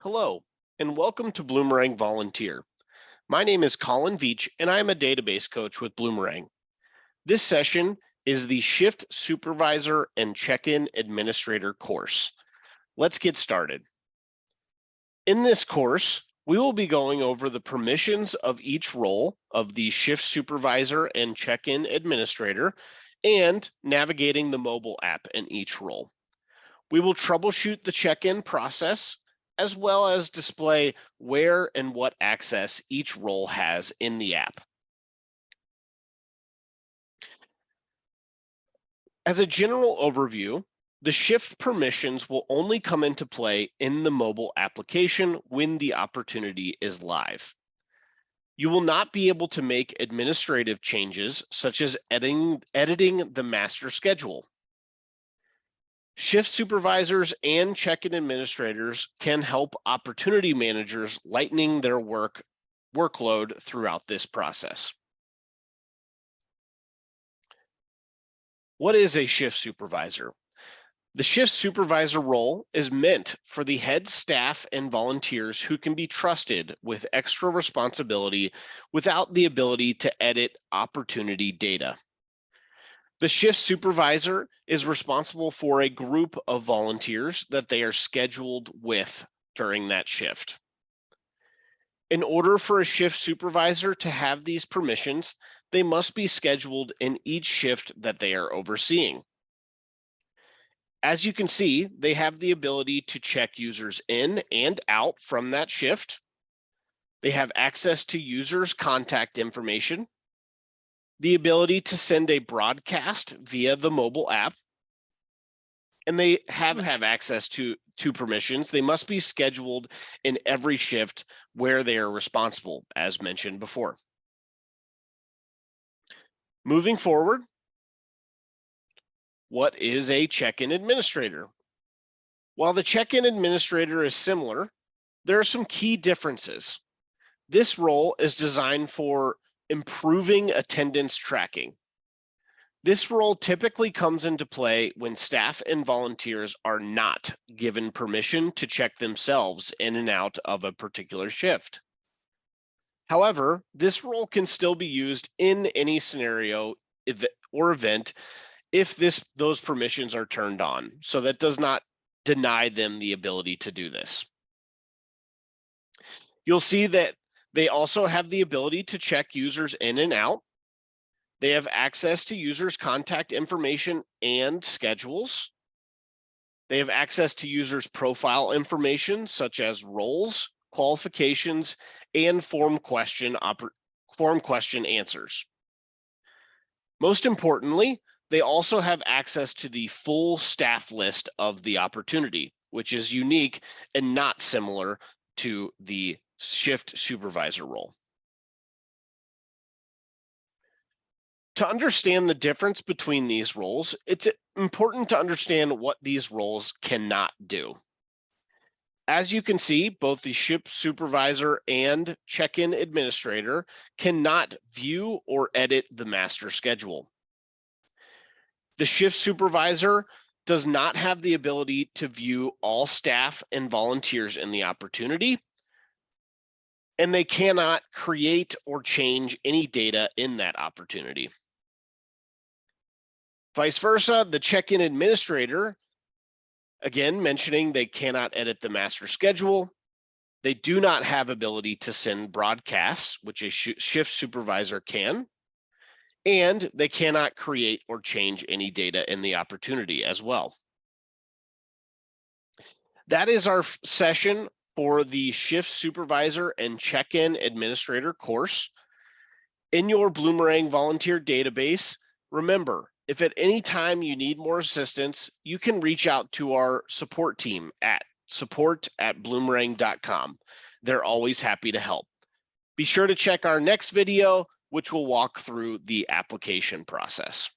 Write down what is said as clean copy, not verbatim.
Hello, and welcome to Bloomerang Volunteer. My name is Colin Veach, and I am a database coach with Bloomerang. This session is the Shift Supervisor and Check-in Administrator course. Let's get started. In this course, we will be going over the permissions of each role of the Shift Supervisor and Check-in Administrator and navigating the mobile app in each role. We will troubleshoot the check-in process as well as display where and what access each role has in the app. As a general overview, the shift permissions will only come into play in the mobile application when the opportunity is live. You will not be able to make administrative changes such as editing the master schedule. Shift supervisors and check-in administrators can help opportunity managers lightening their workload throughout this process. What is a shift supervisor? The shift supervisor role is meant for the head staff and volunteers who can be trusted with extra responsibility without the ability to edit opportunity data. The shift supervisor is responsible for a group of volunteers that they are scheduled with during that shift. In order for a shift supervisor to have these permissions, they must be scheduled in each shift that they are overseeing. As you can see, they have the ability to check users in and out from that shift. They have access to users' contact information, the ability to send a broadcast via the mobile app, and they have access to permissions. They must be scheduled in every shift where they are responsible, as mentioned before. Moving forward, what is a check-in administrator? While the check-in administrator is similar, there are some key differences. This role is designed for improving attendance tracking. This role typically comes into play when staff and volunteers are not given permission to check themselves in and out of a particular shift. However, this role can still be used in any scenario or event if those permissions are turned on. So that does not deny them the ability to do this. You'll see that they also have the ability to check users in and out. They have access to users' contact information and schedules. They have access to users' profile information, such as roles, qualifications, and form question answers. Most importantly, they also have access to the full staff list of the opportunity, which is unique and not similar to the shift supervisor role. To understand the difference between these roles, it's important to understand what these roles cannot do. As you can see, both the shift supervisor and check-in administrator cannot view or edit the master schedule. The shift supervisor does not have the ability to view all staff and volunteers in the opportunity, and they cannot create or change any data in that opportunity. Vice versa, the check-in administrator, again, mentioning they cannot edit the master schedule. They do not have ability to send broadcasts, which a shift supervisor can, and they cannot create or change any data in the opportunity as well. That is our session for the shift supervisor and check-in administrator course. In your Bloomerang volunteer database, remember, if at any time you need more assistance, you can reach out to our support team at support@bloomerang.com. They're always happy to help. Be sure to check our next video, which will walk through the application process.